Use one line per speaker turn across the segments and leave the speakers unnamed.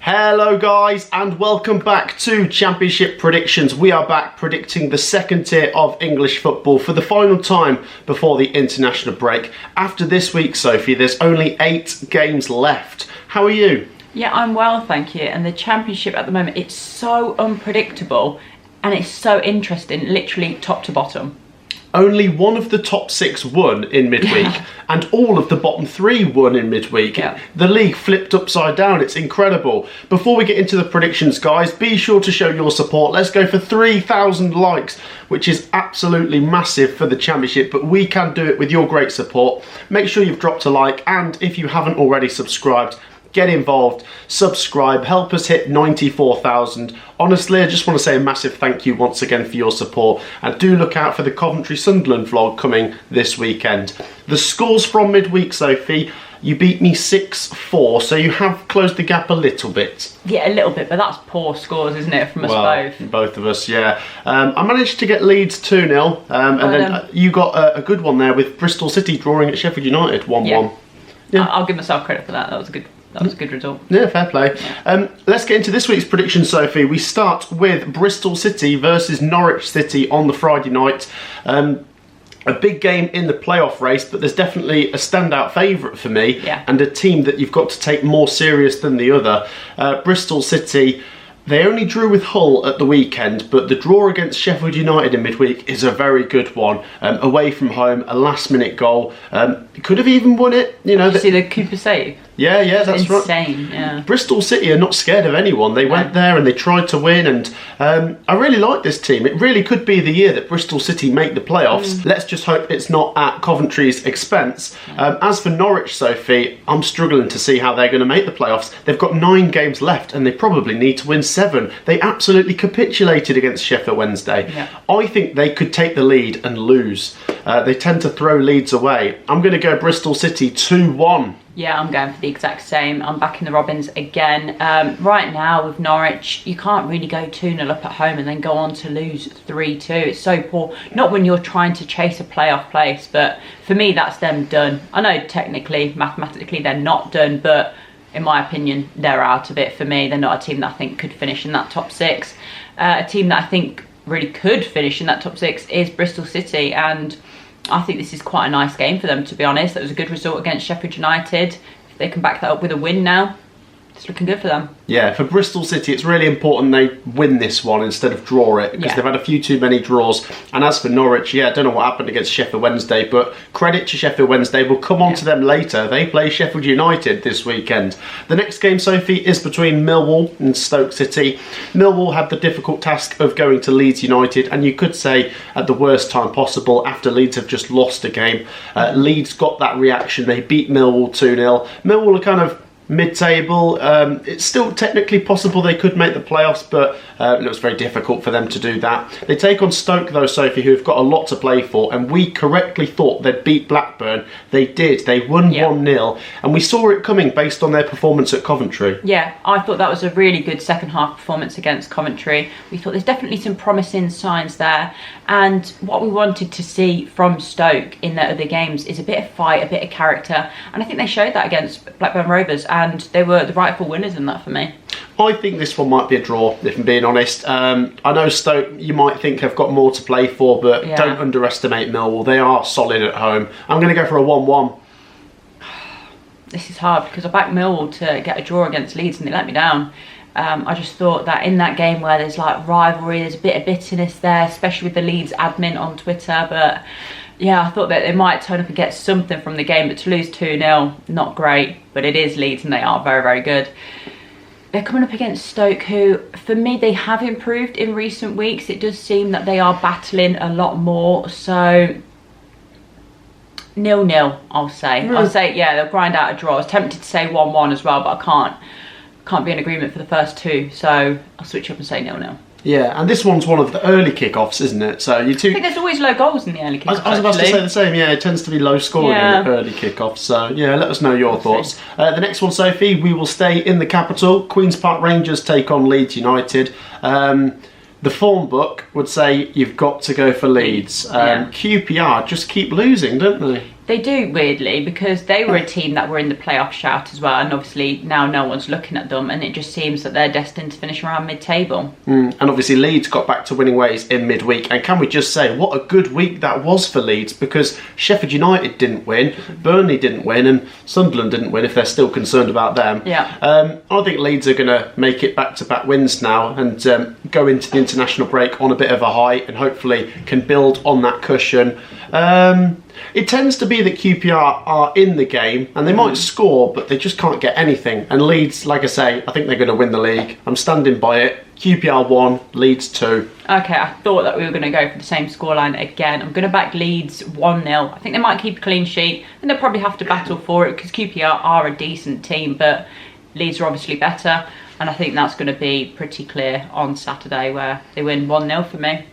Hello guys and welcome back to Championship Predictions. We are back predicting the second tier of English football for the final time before the international break. After this week, Sophie, there's only 8 games left. How are you?
Yeah, I'm well, thank you. And the Championship at the moment, it's so unpredictable and it's so interesting, literally top to bottom.
Only one of the top 6 won in midweek and all of the bottom 3 won in midweek.
Yeah.
The league flipped upside down. It's incredible. Before we get into the predictions, guys, be sure to show your support. Let's go for 3,000 likes, which is absolutely massive for the Championship, but we can do it with your great support. Make sure you've dropped a like, and if you haven't already subscribed, get involved, subscribe, help us hit 94,000. Honestly, I just want to say a massive thank you once again for your support, and do look out for the Coventry Sunderland vlog coming this weekend. The scores from midweek, Sophie, you beat me 6-4, so you have closed the gap a little bit.
Yeah, a little bit, but that's poor scores, isn't it, from us both?
Both of us, yeah. I managed to get Leeds 2-0, and then you got a good one there with Bristol City drawing at Sheffield United 1-1.
Yeah. I'll give myself credit for that. That was a good result.
Yeah, fair play. Let's get into this week's prediction, Sophie. We start with Bristol City versus Norwich City on the Friday night. A big game in the playoff race, but there's definitely a standout favourite for me, and a team that you've got to take more serious than the other. Bristol City, they only drew with Hull at the weekend, but the draw against Sheffield United in midweek is a very good one. Away from home, a last-minute goal. Could have even won it. You know,
Did you see the Cooper save?
Yeah, that's right.
Insane, yeah.
Bristol City are not scared of anyone. They went there and they tried to win, and I really like this team. It really could be the year that Bristol City make the playoffs. Let's just hope it's not at Coventry's expense. As for Norwich, Sophie, I'm struggling to see how they're going to make the playoffs. They've got 9 games left and they probably need to win 7. They absolutely capitulated against Sheffield Wednesday. I think they could take the lead and lose. They tend to throw leads away. I'm going to go Bristol City 2-1.
Yeah, I'm going for the exact same. I'm backing the Robins again. Right now with Norwich, you can't really go 2-0 up at home and then go on to lose 3-2. It's so poor. Not when you're trying to chase a playoff place, but for me, that's them done. I know technically, mathematically, they're not done, but in my opinion, they're out of it for me. They're not a team that I think could finish in that top 6. A team that I think really could finish in that top 6 is Bristol City, and I think this is quite a nice game for them, to be honest. That was a good result against Sheffield United. If they can back that up with a win now, it's looking good for them. Yeah, for Bristol City, it's really important they win this one instead of draw it, because they've had a few too many draws. And as for Norwich, I don't know what happened against Sheffield Wednesday, but credit to Sheffield Wednesday. We'll come on to them later. They play Sheffield United this weekend. The next game, Sophie, is between Millwall and Stoke City. Millwall had the difficult task of going to Leeds United, and you could say at the worst time possible, after Leeds have just lost a game. Leeds got that reaction. They beat Millwall 2-0. Millwall are kind of mid-table. It's still technically possible they could make the playoffs, but it was very difficult for them to do that. They take on Stoke though, Sophie, who have got a lot to play for, and we correctly thought they'd beat Blackburn. They did. They won 1-0, and we saw it coming based on their performance at Coventry. Yeah, I thought that was a really good second half performance against Coventry. We thought there's definitely some promising signs there, and what we wanted to see from Stoke in their other games is a bit of fight, a bit of character, and I think they showed that against Blackburn Rovers, and they were the rightful winners in that for me. I think this one might be a draw, if I'm being honest. I know Stoke, you might think, have got more to play for, but don't underestimate Millwall. They are solid at home. I'm going to go for a 1-1. This is hard because I backed Millwall to get a draw against Leeds and they let me down. I just thought that in that game where there's like rivalry, there's a bit of bitterness there, especially with the Leeds admin on Twitter, but yeah, I thought that they might turn up and get something from the game, but to lose 2-0, not great, but it is Leeds and they are very, very good. They're coming up against Stoke, who, for me, they have improved in recent weeks. It does seem that they are battling a lot more, so 0-0, I'll say. I'll say, they'll grind out a draw. I was tempted to say 1-1 as well, but I can't be in agreement for the first 2, so I'll switch up and say 0-0. Yeah, and this one's one of the early kickoffs, isn't it? So I think there's always low goals in the early kickoffs. I was about to say the same. Yeah, it tends to be low scoring in the early kickoffs. So yeah, let us know your thoughts. The next one, Sophie, we will stay in the capital. Queen's Park Rangers take on Leeds United. The form book would say you've got to go for Leeds. QPR just keep losing, don't they? They do, weirdly, because they were a team that were in the playoff shout as well, and obviously now no one's looking at them, and it just seems that they're destined to finish around mid-table.
And obviously Leeds got back to winning ways in midweek, and can we just say what a good week that was for Leeds, because Sheffield United didn't win, Burnley didn't win, and Sunderland didn't win, if they're still concerned about them. I think Leeds are going to make it back-to-back wins now and go into the international break on a bit of a high, and hopefully can build on that cushion. It tends to be that QPR are in the game and they might score, but they just can't get anything. And Leeds, like I say, I think they're going to win the league. I'm standing by it. QPR 1, Leeds 2. Okay,
I thought that we were going to go for the same scoreline again. I'm going to back Leeds 1-0. I think they might keep a clean sheet and they'll probably have to battle for it because QPR are a decent team, but Leeds are obviously better. And I think that's going to be pretty clear on Saturday, where they win 1-0 for me.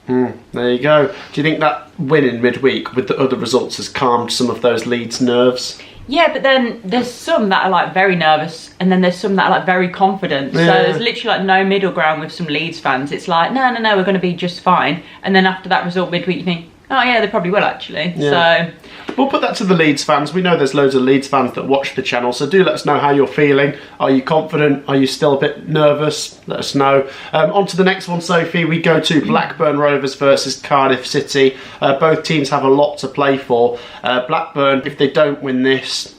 There you go. Do you think that win in midweek with the other results has calmed some of those Leeds nerves?
Yeah, but then there's some that are like very nervous, and then there's some that are like very confident. Yeah. So there's literally like no middle ground with some Leeds fans. It's like, no, we're going to be just fine. And then after that result midweek, you think, oh yeah, they probably will actually.
Yeah. So we'll put that to the Leeds fans. We know there's loads of Leeds fans that watch the channel, so do let us know how you're feeling. Are you confident? Are you still a bit nervous? Let us know. On to the next one, Sophie. We go to Blackburn Rovers versus Cardiff City. Both teams have a lot to play for. Blackburn, if they don't win this,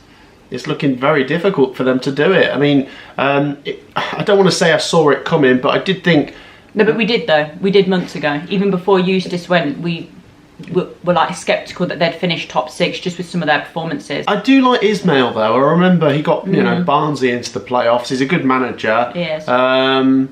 it's looking very difficult for them to do it. I mean, I don't want to say I saw it coming, but I did think...
No, but we did though. We did months ago. Even before Eustace went, we were like sceptical that they'd finish top 6 just with some of their performances.
I do like Ismail though. I remember he got Barnsley into the playoffs. He's a good manager.
He is.
I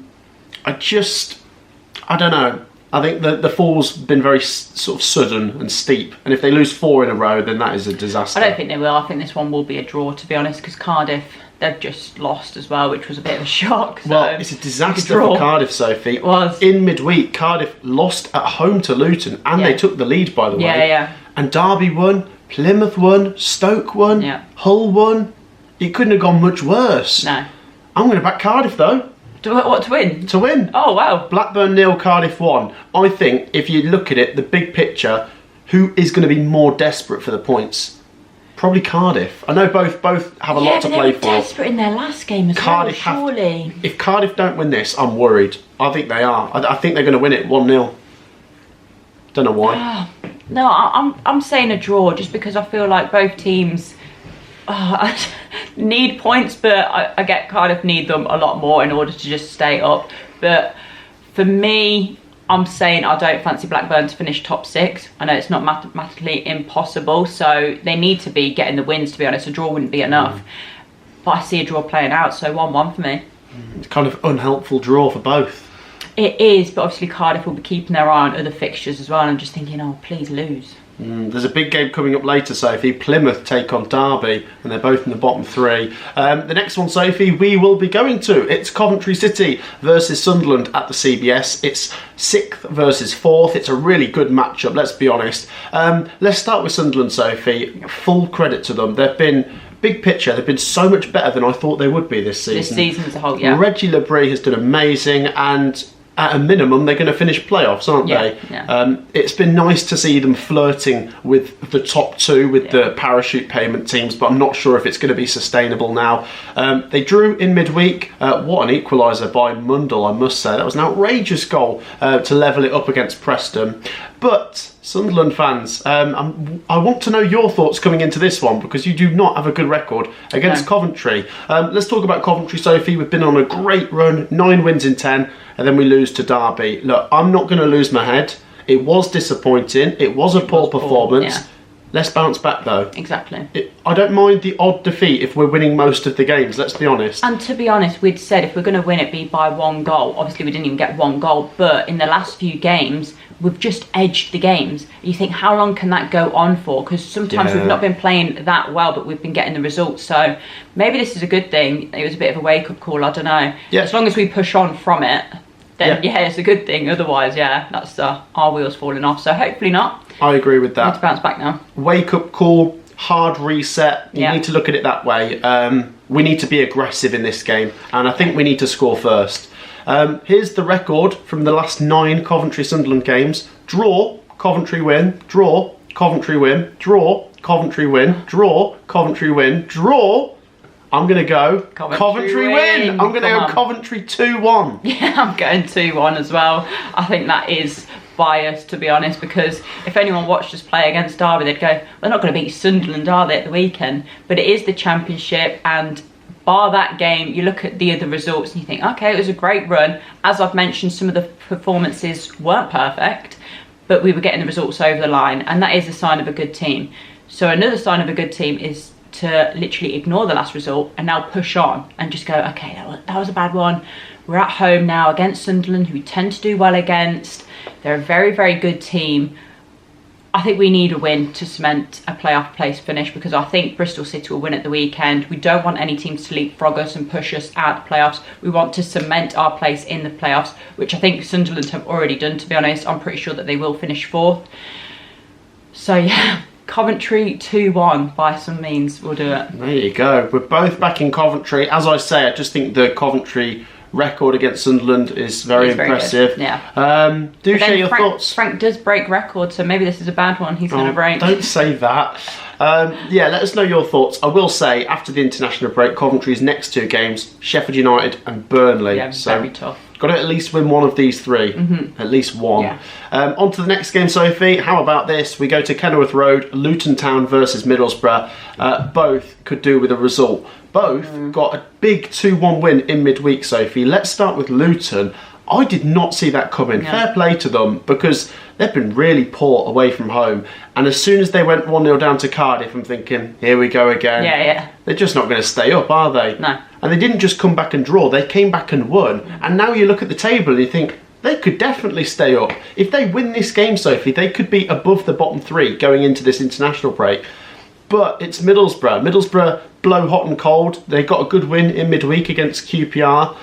don't know. I think the fall's been very sort of sudden and steep, and if they lose 4 in a row, then that is a disaster.
I don't think they will. I think this one will be a draw, to be honest, because Cardiff, they've just lost as well, which was a bit of a shock. So
well, it's a disaster for Cardiff, Sophie.
It was.
In midweek, Cardiff lost at home to Luton, and they took the lead, by the way.
Yeah.
And Derby won, Plymouth won, Stoke won, Hull won. It couldn't have gone much worse.
No.
I'm going to back Cardiff, though.
What, to win?
To win.
Oh, wow.
Blackburn 0, Cardiff 1. I think, if you look at it, the big picture, who is going to be more desperate for the points? Probably Cardiff. I know both have a lot to play for.
They were desperate in their last game as well, surely.
If Cardiff don't win this, I'm worried. I think they are. I think they're going to win it 1-0. Don't know why.
No, I'm saying a draw just because I feel like both teams need points, but I get Cardiff need them a lot more in order to just stay up. But for me, I'm saying I don't fancy Blackburn to finish top 6. I know it's not mathematically impossible, so they need to be getting the wins, to be honest. A draw wouldn't be enough. But I see a draw playing out, so 1-1 for me.
It's kind of unhelpful draw for both.
It is, but obviously Cardiff will be keeping their eye on other fixtures as well, and I'm just thinking, oh, please lose.
There's a big game coming up later, Sophie. Plymouth take on Derby, and they're both in the bottom 3. The next one, Sophie, we will be going to. It's Coventry City versus Sunderland at the CBS. It's 6th versus 4th. It's a really good matchup, let's be honest. Let's start with Sunderland, Sophie. Full credit to them. They've been... Big picture, they've been so much better than I thought they would be this season.
This season as a whole, yeah.
Reggie Labrie has done amazing, and at a minimum, they're going to finish playoffs, aren't they?
Yeah.
It's been nice to see them flirting with the top 2, with the parachute payment teams, but I'm not sure if it's going to be sustainable now. They drew in midweek. What an equaliser by Mundell, I must say. That was an outrageous goal to level it up against Preston. But Sunderland fans, I want to know your thoughts coming into this one, because you do not have a good record against Coventry. Let's talk about Coventry, Sophie. We've been on a great run, 9 wins in 10, and then we lose to Derby. Look, I'm not going to lose my head. It was disappointing. It was a poor performance. Yeah. Let's bounce back, though.
Exactly.
I don't mind the odd defeat if we're winning most of the games, let's be honest.
And to be honest, we'd said if we're going to win it, be by 1 goal. Obviously, we didn't even get 1 goal, but in the last few games, we've just edged the games. You think, how long can that go on for? Because sometimes we've not been playing that well, but we've been getting the results. So maybe this is a good thing. It was a bit of a wake-up call, I don't know. Yeah. As long as we push on from it, then it's a good thing. Otherwise, that's our wheels falling off. So hopefully not.
I agree with that.
We need to bounce back now.
Wake-up call, hard reset. You need to look at it that way. We need to be aggressive in this game, and I think we need to score first. Here's the record from the last 9 Coventry-Sunderland games. Draw, Coventry win. Draw, Coventry win. Draw, Coventry win, draw, Coventry win, draw. I'm going to go Coventry win. I'm going to go Coventry 2-1.
Yeah, I'm going 2-1 as well. I think that is biased, to be honest, because if anyone watched us play against Derby, they'd go, they're not going to beat Sunderland, are they, at the weekend? But it is the Championship, and bar that game, you look at the other results and you think, okay, it was a great run. As I've mentioned, some of the performances weren't perfect, but we were getting the results over the line, and that is a sign of a good team. So another sign of a good team is to literally ignore the last result and now push on and just go, okay, that was a bad one. We're at home now against Sunderland, who we tend to do well against. They're a very, very good team. I think we need a win to cement a playoff place finish, because I think Bristol City will win at the weekend. We don't want any teams to leapfrog us and push us out the playoffs. We want to cement our place in the playoffs, which I think Sunderland have already done, to be honest. I'm pretty sure that they will finish 4th. So yeah, Coventry 2-1 by some means will do it.
There you go. We're both back in Coventry. As I say, I just think the Coventry record against Sunderland is very impressive.
Yeah.
Do share your thoughts.
Frank does break records, so maybe this is a bad one he's going to break.
Don't say that. Yeah, let us know your thoughts. I will say, after the international break, Coventry's next 2 games, Sheffield United and Burnley.
Yeah, so very tough.
Got to at least win one of these 3. At least one.
Yeah.
On to the next game, Sophie. How about this? We go to Kenilworth Road, Luton Town versus Middlesbrough. Both could do with a result. Both got a big 2-1 win in midweek, Sophie. Let's start with Luton. I did not see that coming.
No.
Fair play to them, because they've been really poor away from home. And as soon as they went 1-0 down to Cardiff, I'm thinking, here we go again.
Yeah.
They're just not going to stay up, are they?
No.
And they didn't just come back and draw. They came back and won. And now you look at the table and you think, they could definitely stay up. If they win this game, Sophie, they could be above the bottom 3 going into this international break. But it's Middlesbrough. Middlesbrough blow hot and cold. They got a good win in midweek against QPR.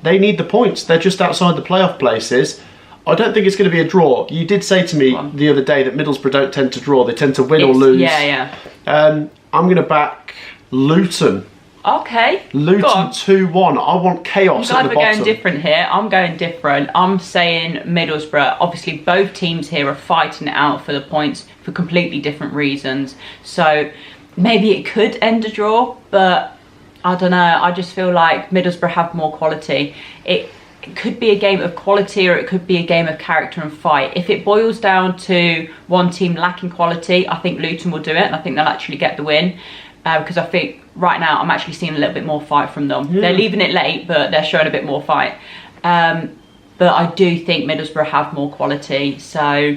They need the points. They're just outside the playoff places. I don't think it's going to be a draw. You did say to me the other day that Middlesbrough don't tend to draw. They tend to win or lose.
Yeah.
I'm going to back Luton.
Okay.
Luton 2-1. I want chaos at the bottom.
I'm going different here. I'm going different. I'm saying Middlesbrough. Obviously, both teams here are fighting it out for the points for completely different reasons. So maybe it could end a draw, but I don't know. I just feel like Middlesbrough have more quality. It could be a game of quality, or it could be a game of character and fight. If it boils down to one team lacking quality, I think Luton will do it, and I think they'll actually get the win. Because I think right now I'm actually seeing a little bit more fight from them. Yeah. They're leaving it late, but they're showing a bit more fight. But I do think Middlesbrough have more quality. So,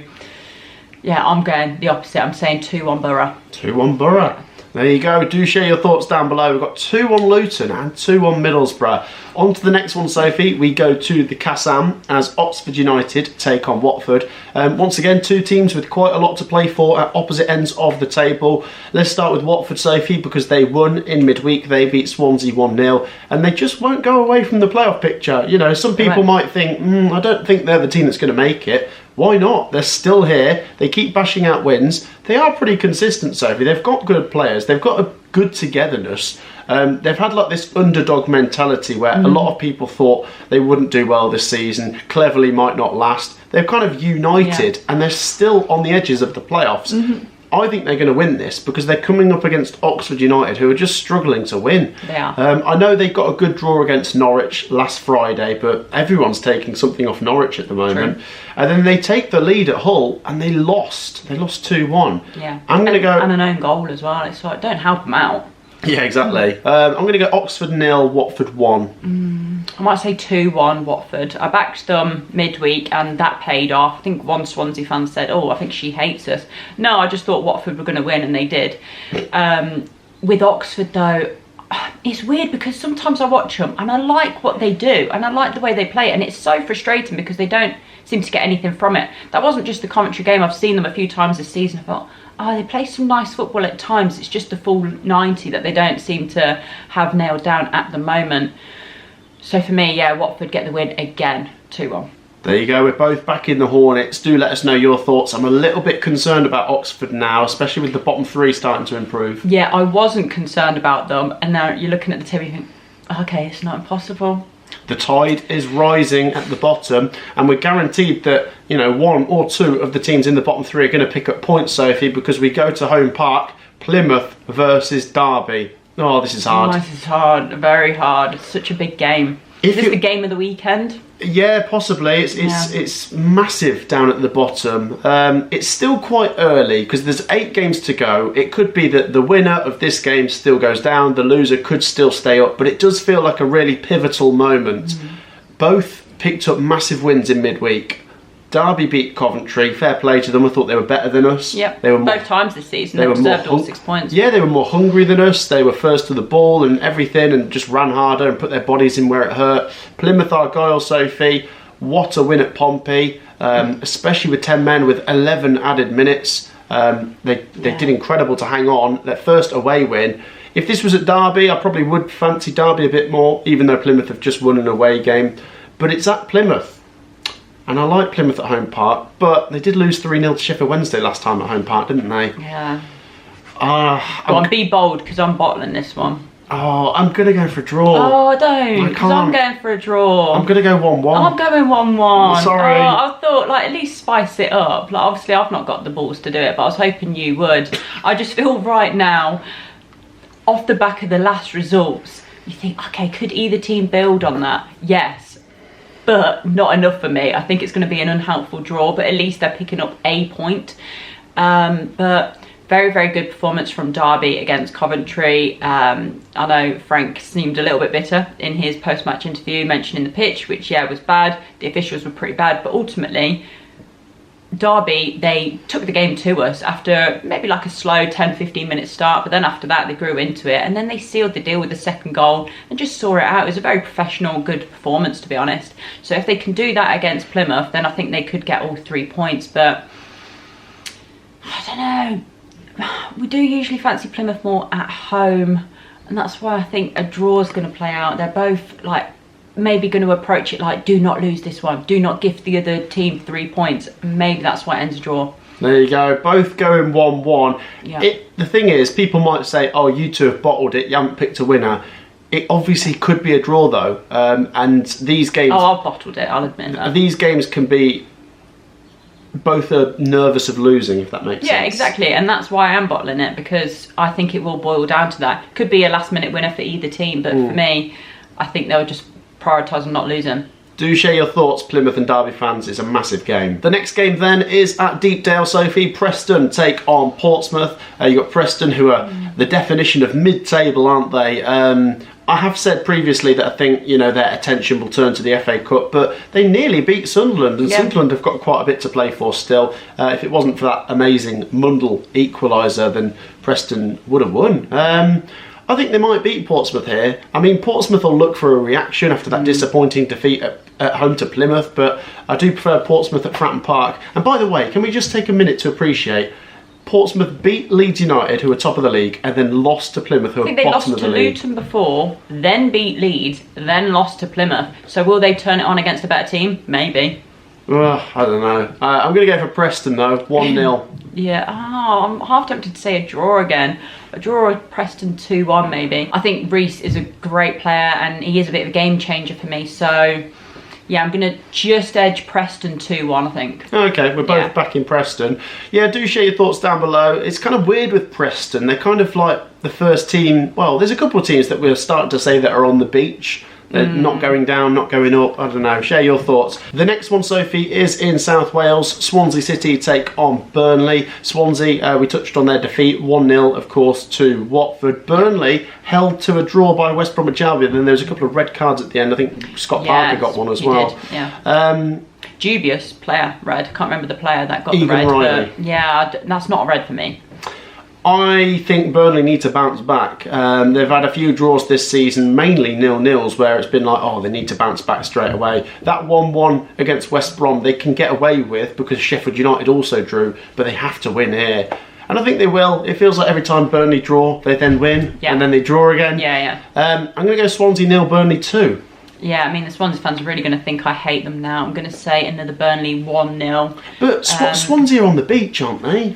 yeah, I'm going the opposite. I'm saying 2-1 Borough.
2-1 Borough. There you go. Do share your thoughts down below. We've got 2-1 Luton and 2-1 Middlesbrough. On to the next one, Sophie. We go to the Kassam as Oxford United take on Watford. Once again, 2 teams with quite a lot to play for at opposite ends of the table. Let's start with Watford, Sophie, because they won in midweek. They beat Swansea 1-0, and they just won't go away from the playoff picture. You know, some people might think, I don't think they're the team that's going to make it. Why not? They're still here. They keep bashing out wins. They are pretty consistent, Sophie. They've got good players. They've got a good togetherness. They've had like this underdog mentality where a lot of people thought they wouldn't do well this season. Cleverly might not last. They're kind of united, and they're still on the edges of the playoffs. I think they're going to win this because they're coming up against Oxford United, who are just struggling to win.
They are.
I know they got a good draw against Norwich last Friday, but everyone's taking something off Norwich at the moment.
True.
And then they take the lead at Hull, and they lost. They lost 2-1.
Yeah.
I'm going to go...
And an own goal as well. It's like, don't help them out.
Yeah, exactly. I'm going to go Oxford 0, Watford 1.
I might say 2-1 Watford. I backed them midweek and that paid off. I think one Swansea fan said, I think she hates us. No, I just thought Watford were going to win, and they did. With Oxford though, it's weird because sometimes I watch them and I like what they do and I like the way they play, and it's so frustrating because they don't seem to get anything from it. That wasn't just the Coventry game. I've seen them a few times this season. I thought, they play some nice football at times. It's just the full 90 that they don't seem to have nailed down at the moment. So for me, yeah, Watford get the win again, 2-1.
There you go, we're both back in the Hornets. Do let us know your thoughts. I'm a little bit concerned about Oxford now, especially with the bottom 3 starting to improve.
Yeah, I wasn't concerned about them, and now you're looking at the table, you think, okay, it's not impossible.
The tide is rising at the bottom, and we're guaranteed that, you know, one or two of the teams in the bottom three are going to pick up points, Sophie, because we go to home park, Plymouth versus Derby. Oh, this is hard.
Oh, this is hard, very hard. It's such a big game. Is this the game of the weekend?
Yeah, possibly. It's massive down at the bottom. It's still quite early because there's 8 games to go. It could be that the winner of this game still goes down. The loser could still stay up, but it does feel like a really pivotal moment. Both picked up massive wins in midweek. Derby beat Coventry. Fair play to them. I thought they were better than us.
Yep.
They were
both times this season. They deserved all 6 points.
Yeah, they were more hungry than us. They were first to the ball and everything, and just ran harder and put their bodies in where it hurt. Plymouth Argyle, Sophie. What a win at Pompey, especially with 10 men with 11 added minutes. They did incredible to hang on. Their first away win. If this was at Derby, I probably would fancy Derby a bit more, even though Plymouth have just won an away game. But it's at Plymouth. And I like Plymouth at home park, but they did lose 3-0 to Sheffield Wednesday last time at home park, didn't they?
Yeah. Go on, be bold, because I'm bottling this one.
Oh, I'm going to go for a draw.
Oh, don't, because I'm going for a draw.
I'm going to go 1-1.
I'm going 1-1.
Sorry.
Oh, I thought, like, at least spice it up. Like, obviously, I've not got the balls to do it, but I was hoping you would. I just feel right now, off the back of the last results, you think, okay, could either team build on that? Yes. But not enough for me. I think it's going to be an unhelpful draw, but at least they're picking up a point. But very, very good performance from Derby against Coventry. I know Frank seemed a little bit bitter in his post-match interview, mentioning the pitch, which, yeah, was bad. The officials were pretty bad, but ultimately, Derby, they took the game to us after maybe like a slow 10-15 minute start, but then after that they grew into it, and then they sealed the deal with the second goal and just saw it out. It was a very professional, good performance, to be honest. So if they can do that against Plymouth, then I think they could get all 3 points. But I don't know, we do usually fancy Plymouth more at home, and that's why I think a draw is going to play out. They're both like maybe going to approach it like, do not lose this one, do not give the other team 3 points. Maybe that's why it ends a draw.
There you go, both going 1-1.
Yeah.
The thing is, people might say, oh, you two have bottled it, you haven't picked a winner. It obviously could be a draw though, and these games...
Oh, I've bottled it, I'll admit that.
These games can be... both are nervous of losing, if that makes sense.
Yeah, exactly, and that's why I am bottling it, because I think it will boil down to that. Could be a last minute winner for either team, but for me, I think they'll just prioritise on not losing.
Do share your thoughts, Plymouth and Derby fans. It's a massive game. The next game then is at Deepdale, Sophie. Preston take on Portsmouth. You've got Preston, who are the definition of mid-table, aren't they? I have said previously that I think, you know, their attention will turn to the FA Cup, but they nearly beat Sunderland, and Sunderland have got quite a bit to play for still. If it wasn't for that amazing Mundle equaliser, then Preston would have won. I think they might beat Portsmouth here. I mean, Portsmouth will look for a reaction after that disappointing defeat at home to Plymouth, but I do prefer Portsmouth at Fratton Park. And by the way, can we just take a minute to appreciate Portsmouth beat Leeds United, who are top of the league, and then lost to Plymouth, who are bottom of the league.
They lost to Luton before, then beat Leeds, then lost to Plymouth. So will they turn it on against a better team? Maybe.
I don't know. I'm going to go for Preston though, 1-0.
Yeah, I'm half tempted to say a draw again. A draw at Preston 2-1 maybe. I think Reece is a great player and he is a bit of a game changer for me. So yeah, I'm going to just edge Preston 2-1, I think. Okay,
we're both back in Preston. Yeah, do share your thoughts down below. It's kind of weird with Preston. They're kind of like the first team. Well, there's a couple of teams that we're starting to say that are on the beach. They're not going down, not going up. I don't know. Share your thoughts. The next one, Sophie, is in South Wales. Swansea City take on Burnley. Swansea, we touched on their defeat, 1-0, of course, to Watford. Burnley held to a draw by West Bromwich Albion, and there was a couple of red cards at the end. I think Scott Parker got one as well.
Did, yeah. Dubious player, red. I can't remember the player that got the red. But yeah, that's not a red for me.
I think Burnley need to bounce back. They've had a few draws this season, mainly 0-0s, where it's been like, oh, they need to bounce back straight away. That 1-1 against West Brom, they can get away with because Sheffield United also drew, but they have to win here. And I think they will. It feels like every time Burnley draw, they then win, and then they draw again. I'm going to go Swansea 0, Burnley 2.
Yeah, I mean, the Swansea fans are really going to think I hate them now. I'm going to say another Burnley 1-0.
But Swansea are on the beach, aren't they?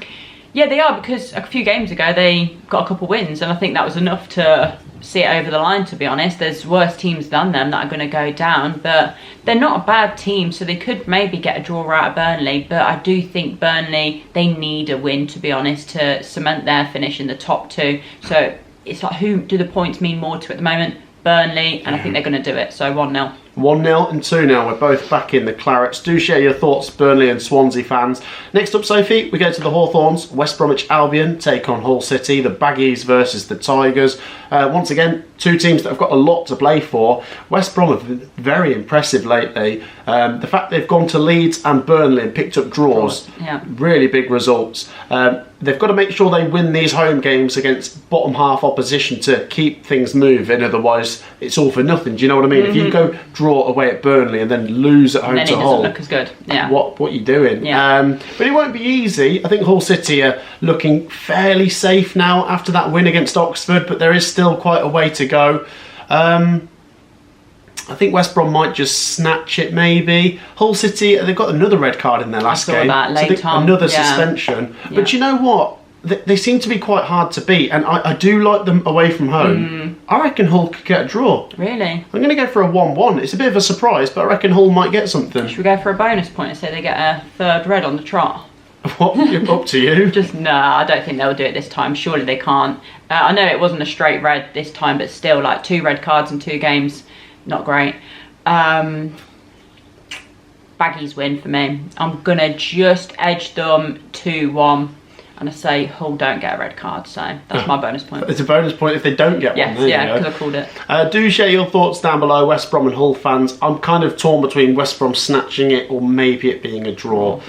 Yeah, they are, because a few games ago they got a couple wins, and I think that was enough to see it over the line, to be honest. There's worse teams than them that are going to go down, but they're not a bad team, so they could maybe get a draw out of Burnley. But I do think Burnley, they need a win, to be honest, to cement their finish in the top 2. So it's like, who do the points mean more to at the moment? Burnley, and I think they're going to do it. So 1-0.
1-0 and 2-0. We're both back in the Clarets. Do share your thoughts, Burnley and Swansea fans. Next up, Sophie, we go to the Hawthorns. West Bromwich Albion take on Hull City. The Baggies versus the Tigers. Once again, two teams that have got a lot to play for. West Brom have been very impressive lately. The fact they've gone to Leeds and Burnley and picked up draws, really big results. They've got to make sure they win these home games against bottom half opposition to keep things moving. Otherwise, it's all for nothing. Do you know what I mean? If you go draw away at Burnley and then lose at home to Hull,
doesn't look as good. Yeah.
What are you doing? But it won't be easy. I think Hull City are looking fairly safe now after that win against Oxford, but there is still quite a way to go. I think West Brom might just snatch it, maybe. Hull City, they've got another red card in their last game. Another suspension. Yeah. But you know what? They seem to be quite hard to beat, and I do like them away from home. I reckon Hull could get a draw.
Really?
I'm going to go for a 1-1. It's a bit of a surprise, but I reckon Hull might get something.
Should we go for a bonus point and say they get a third red on the trot?
What? Up to you.
I don't think they'll do it this time. Surely they can't. I know it wasn't a straight red this time, but still, like 2 red cards in 2 games, not great. Baggies win for me. I'm going to just edge them 2-1. And I say Hull don't get a red card, so that's my bonus point.
It's a bonus point if they don't get one.
Because I called it.
Do share your thoughts down below, West Brom and Hull fans. I'm kind of torn between West Brom snatching it or maybe it being a draw.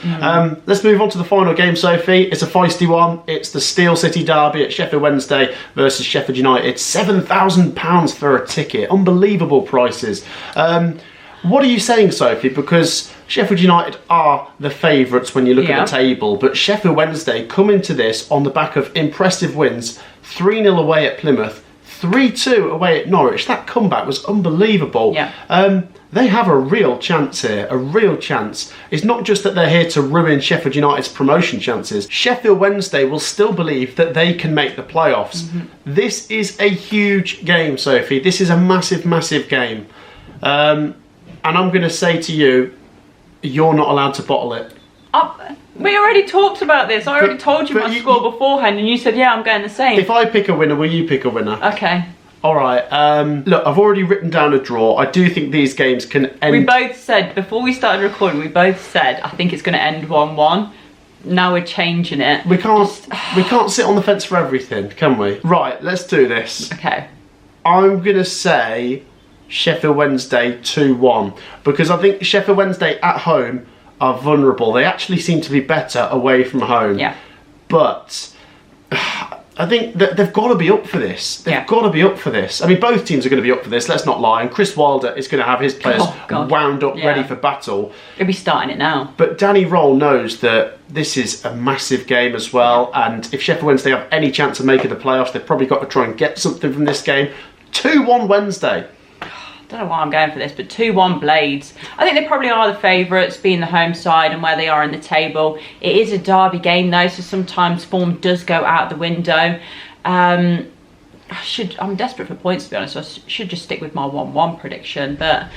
Let's move on to the final game, Sophie. It's a feisty one. It's the Steel City derby at Sheffield Wednesday versus Sheffield United. £7,000 for a ticket. Unbelievable prices. What are you saying, Sophie? Because Sheffield United are the favourites when you look at the table, but Sheffield Wednesday come into this on the back of impressive wins. 3-0 away at Plymouth, 3-2 away at Norwich. That comeback was unbelievable. They have a real chance here, a real chance. It's not just that they're here to ruin Sheffield United's promotion chances. Sheffield Wednesday will still believe that they can make the playoffs. This is a huge game, Sophie. This is a massive, massive game. And I'm going to say to you, you're not allowed to bottle it.
We already talked about this. I already told you my score beforehand, and you said, yeah, I'm going the same.
If I pick a winner, will you pick a winner?
Okay.
All right. Look, I've already written down a draw. I do think these games can end...
We both said, before we started recording, we both said, I think it's going to end 1-1. Now we're changing it.
We can't sit on the fence for everything, can we? Right, let's do this.
Okay.
I'm going to say Sheffield Wednesday 2-1 because I think Sheffield Wednesday at home are vulnerable. They actually seem to be better away from home.
Yeah.
But I think that they've got to be up for this. They've got to be up for this. I mean, both teams are going to be up for this, let's not lie. And Chris Wilder is going to have his players wound up, ready for battle.
He'll be starting it now.
But Danny Roll knows that this is a massive game as well. And if Sheffield Wednesday have any chance of making the playoffs, they've probably got to try and get something from this game. 2-1 Wednesday.
I don't know why I'm going for this, but 2-1 Blades. I think they probably are the favourites, being the home side and where they are in the table. It is a derby game though, so sometimes form does go out the window. I'm desperate for points, to be honest, so I should just stick with my 1-1 prediction, but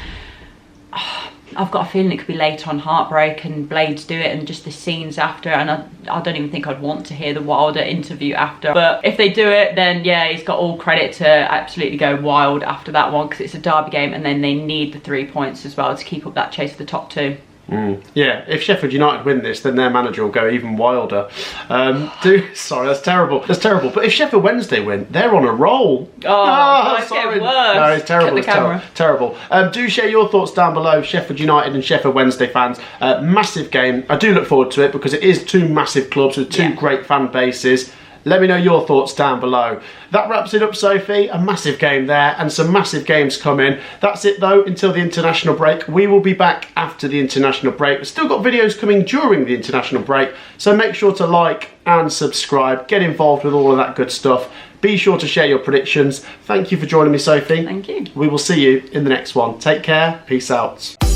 I've got a feeling it could be late on heartbreak and Blades do it and just the scenes after, and I don't even think I'd want to hear the Wilder interview after. But if they do it, then yeah, he's got all credit to absolutely go wild after that one because it's a derby game and then they need the 3 points as well to keep up that chase for the top 2.
Yeah, if Sheffield United win this, then their manager will go even wilder. Sorry, that's terrible. That's terrible. But if Sheffield Wednesday win, they're on a roll.
Sorry.
No, it's terrible. It's terrible. Do share your thoughts down below, Sheffield United and Sheffield Wednesday fans. Massive game. I do look forward to it because it is 2 massive clubs with 2 great fan bases. Let me know your thoughts down below. That wraps it up, Sophie. A massive game there and some massive games coming. That's it though until the international break. We will be back after the international break. We've still got videos coming during the international break, so make sure to like and subscribe. Get involved with all of that good stuff. Be sure to share your predictions. Thank you for joining me, Sophie.
Thank you.
We will see you in the next one. Take care. Peace out.